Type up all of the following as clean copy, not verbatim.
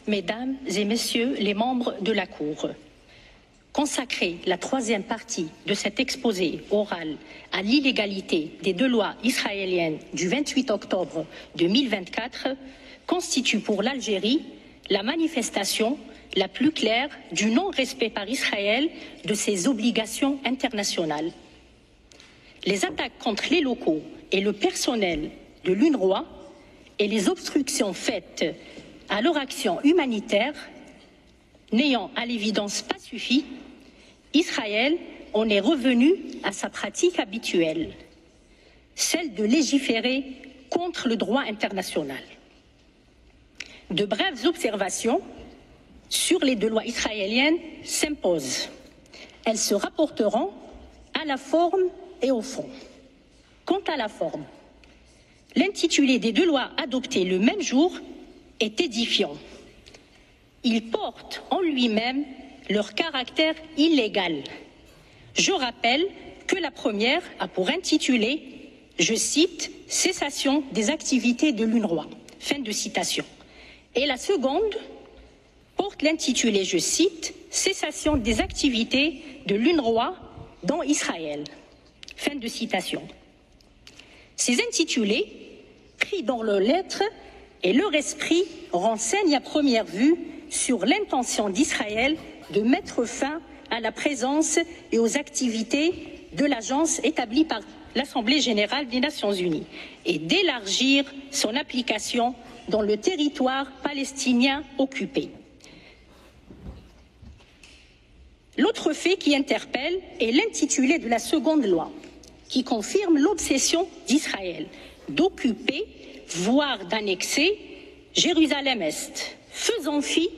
Mesdames et Messieurs les membres de la Cour, consacrer la troisième partie de cet exposé oral à l'illégalité des deux lois israéliennes du 28 octobre 2024 constitue pour l'Algérie la manifestation la plus claire du non-respect par Israël de ses obligations internationales. Les attaques contre les locaux et le personnel de l'UNRWA et les obstructions faites à leur action humanitaire n'ayant à l'évidence pas suffi, Israël en est revenu à sa pratique habituelle, celle de légiférer contre le droit international. De brèves observations sur les deux lois israéliennes s'imposent. Elles se rapporteront à la forme et au fond. Quant à la forme, l'intitulé des deux lois adoptées le même jour est édifiant. Il porte en lui-même leur caractère illégal. Je rappelle que la première a pour intitulé, je cite, « Cessation des activités de l'UNRWA ». Fin de citation. Et la seconde porte l'intitulé, je cite, « Cessation des activités de l'UNRWA dans Israël ». Fin de citation. Ces intitulés, pris dans leurs lettres et leur esprit, renseignent à première vue sur l'intention d'Israël de mettre fin à la présence et aux activités de l'agence établie par l'Assemblée générale des Nations unies et d'élargir son application dans le territoire palestinien occupé. L'autre fait qui interpelle est l'intitulé de la seconde loi, qui confirme l'obsession d'Israël d'occuper, voire d'annexer, Jérusalem-Est, faisant fi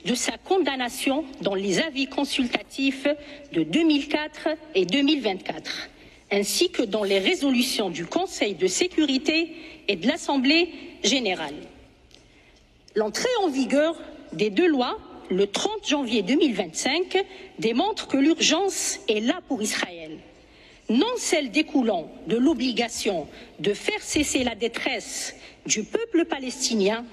de sa condamnation dans les avis consultatifs de 2004 et 2024, ainsi que dans les résolutions du Conseil de sécurité et de l'Assemblée générale. L'entrée en vigueur des deux lois, le 30 janvier 2025, démontre que l'urgence est là pour Israël, non celle découlant de l'obligation de faire cesser la détresse du peuple palestinien,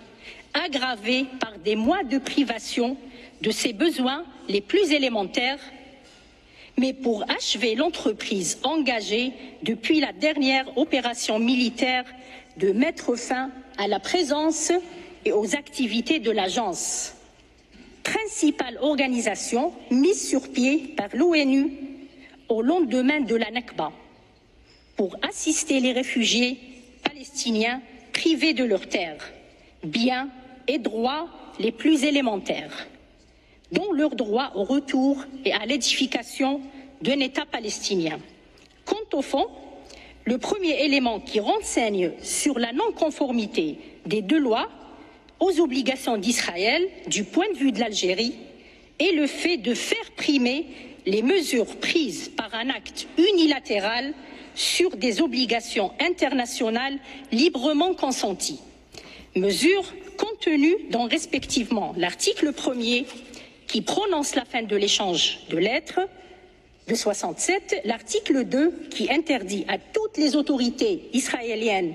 aggravée par des mois de privation de ses besoins les plus élémentaires, mais pour achever l'entreprise engagée depuis la dernière opération militaire de mettre fin à la présence et aux activités de l'agence, principale organisation mise sur pied par l'ONU au lendemain de la Nakba, pour assister les réfugiés palestiniens privés de leurs terres, biens et droits les plus élémentaires, dont leur droit au retour et à l'édification d'un État palestinien. Quant au fond, le premier élément qui renseigne sur la non-conformité des deux lois aux obligations d'Israël du point de vue de l'Algérie est le fait de faire primer les mesures prises par un acte unilatéral sur des obligations internationales librement consenties. Mesures contenues dans respectivement l'article 1er qui prononce la fin de l'échange de lettres de 67, l'article 2 qui interdit à toutes les autorités israéliennes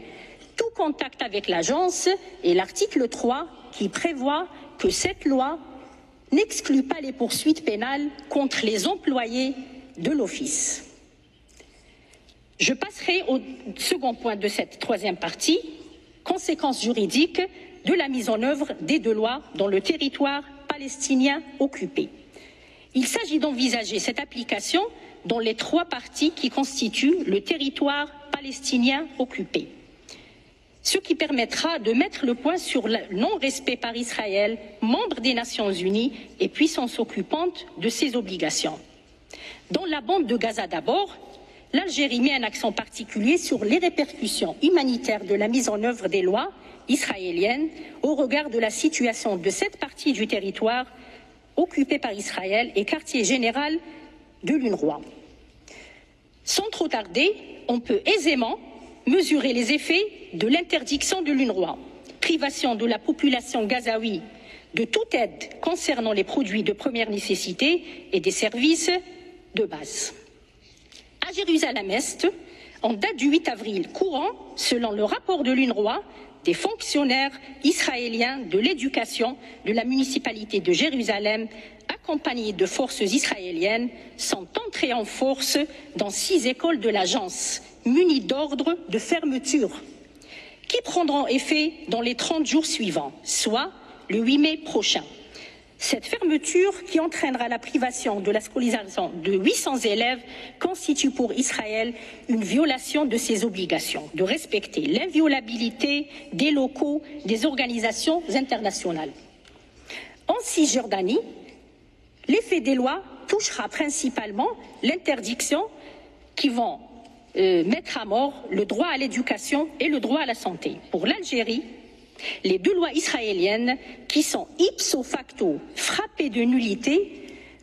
tout contact avec l'agence et l'article 3 qui prévoit que cette loi n'exclut pas les poursuites pénales contre les employés de l'Office. Je passerai au second point de cette troisième partie, conséquences juridiques de la mise en œuvre des deux lois dans le territoire palestinien occupé. Il s'agit d'envisager cette application dans les trois parties qui constituent le territoire palestinien occupé, ce qui permettra de mettre le point sur le non-respect par Israël, membre des Nations unies et puissance occupante de ses obligations. Dans la bande de Gaza d'abord, l'Algérie met un accent particulier sur les répercussions humanitaires de la mise en œuvre des lois israéliennes au regard de la situation de cette partie du territoire occupée par Israël et quartier général de l'UNRWA. Sans trop tarder, on peut aisément mesurer les effets de l'interdiction de l'UNRWA, privation de la population gazaoui de toute aide concernant les produits de première nécessité et des services de base. À Jérusalem-Est, en date du 8 avril courant, selon le rapport de l'UNRWA, des fonctionnaires israéliens de l'éducation de la municipalité de Jérusalem, accompagnés de forces israéliennes, sont entrés en force dans 6 écoles de l'agence, munies d'ordres de fermeture, qui prendront effet dans les 30 jours suivants, soit le 8 mai prochain. Cette fermeture, qui entraînera la privation de la scolarisation de 800 élèves, constitue pour Israël une violation de ses obligations de respecter l'inviolabilité des locaux des organisations internationales. En Cisjordanie, l'effet des lois touchera principalement l'interdiction qui vont mettre à mort le droit à l'éducation et le droit à la santé. Pour l'Algérie, les 2 lois israéliennes, qui sont ipso facto frappées de nullité,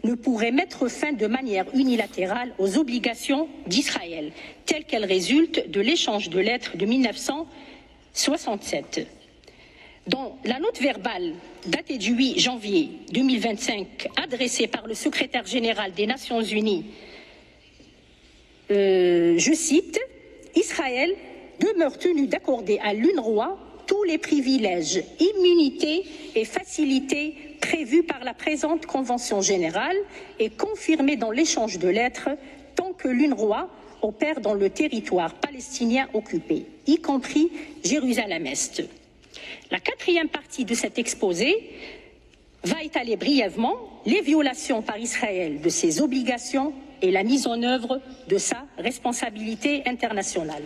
ne pourraient mettre fin de manière unilatérale aux obligations d'Israël, telles qu'elles résultent de l'échange de lettres de 1967. Dans la note verbale datée du 8 janvier 2025, adressée par le secrétaire général des Nations Unies, je cite, « Israël demeure tenu d'accorder à l'UNRWA tous les privilèges, immunités et facilités prévus par la présente Convention générale et confirmés dans l'échange de lettres tant que l'UNRWA opère dans le territoire palestinien occupé, y compris Jérusalem-Est. » La 4e partie de cet exposé va étaler brièvement les violations par Israël de ses obligations et la mise en œuvre de sa responsabilité internationale.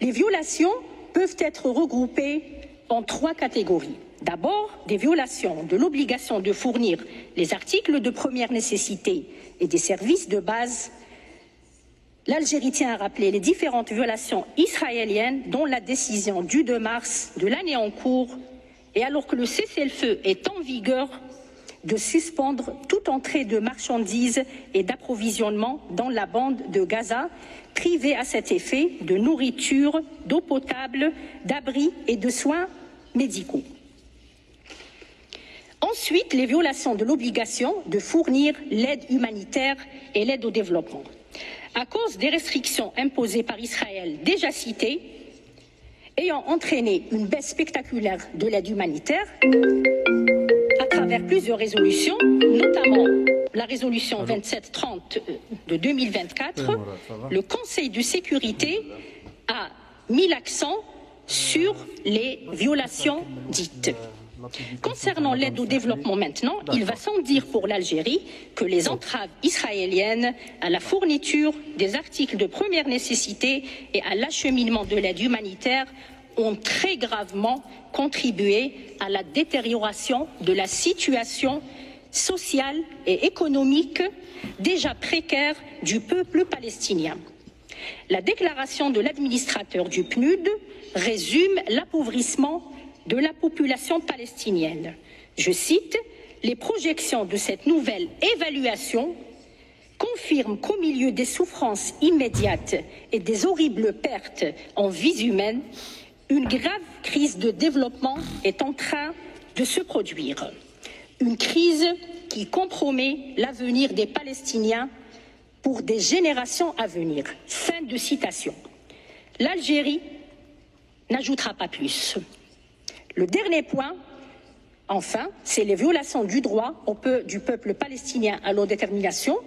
Les violations peuvent être regroupées en 3 catégories. D'abord, des violations de l'obligation de fournir les articles de première nécessité et des services de base. L'Algérie tient à rappeler les différentes violations israéliennes, dont la décision du 2 mars de l'année en cours, et alors que le cessez-le-feu est en vigueur, de suspendre toute entrée de marchandises et d'approvisionnement dans la bande de Gaza, privée à cet effet de nourriture, d'eau potable, d'abris et de soins médicaux. Ensuite, les violations de l'obligation de fournir l'aide humanitaire et l'aide au développement. À cause des restrictions imposées par Israël déjà citées, ayant entraîné une baisse spectaculaire de l'aide humanitaire, à travers plusieurs résolutions, notamment la résolution 2730 de 2024, le Conseil de sécurité a mis l'accent sur les violations dites. Concernant l'aide au développement maintenant, il va sans dire pour l'Algérie que les entraves israéliennes à la fourniture des articles de première nécessité et à l'acheminement de l'aide humanitaire ont très gravement contribué à la détérioration de la situation sociale et économique déjà précaire du peuple palestinien. La déclaration de l'administrateur du PNUD résume l'appauvrissement de la population palestinienne. Je cite, « Les projections de cette nouvelle évaluation confirment qu'au milieu des souffrances immédiates et des horribles pertes en vies humaines, une grave crise de développement est en train de se produire. Une crise qui compromet l'avenir des Palestiniens pour des générations à venir. » Fin de citation. L'Algérie n'ajoutera pas plus. Le dernier point, enfin, c'est les violations du droit du peuple palestinien à l'autodétermination,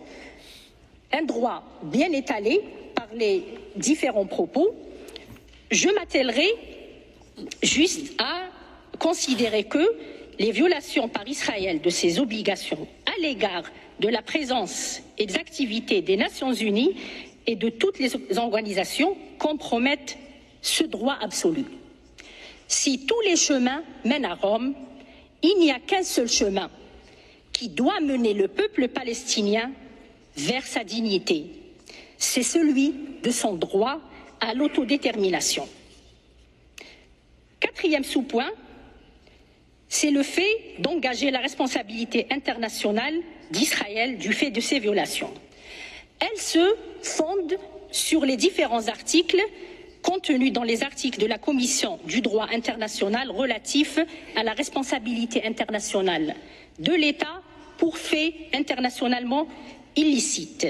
un droit bien étalé par les différents propos. Je m'attellerai juste à considérer que les violations par Israël de ses obligations à l'égard de la présence et des activités des Nations Unies et de toutes les organisations compromettent ce droit absolu. Si tous les chemins mènent à Rome, il n'y a qu'un seul chemin qui doit mener le peuple palestinien vers sa dignité. C'est celui de son droit à l'autodétermination. 4e sous-point, c'est le fait d'engager la responsabilité internationale d'Israël du fait de ces violations. Elle se fonde sur les différents articles contenus dans les articles de la Commission du droit international relatifs à la responsabilité internationale de l'État pour faits internationalement illicites,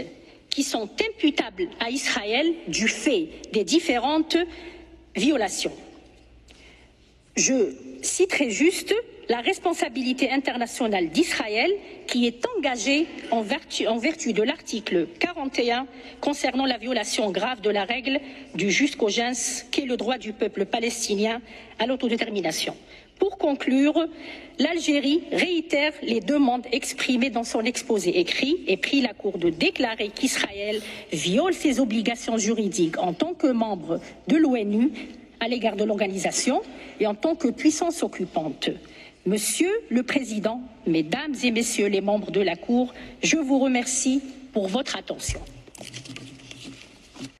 qui sont imputables à Israël du fait des différentes violations. Je citerai juste la responsabilité internationale d'Israël qui est engagée en vertu de l'article 41 concernant la violation grave de la règle du jus cogens qu'est le droit du peuple palestinien à l'autodétermination. Pour conclure, l'Algérie réitère les demandes exprimées dans son exposé écrit et prie la Cour de déclarer qu'Israël viole ses obligations juridiques en tant que membre de l'ONU à l'égard de l'organisation et en tant que puissance occupante. Monsieur le Président, Mesdames et Messieurs les membres de la Cour, je vous remercie pour votre attention.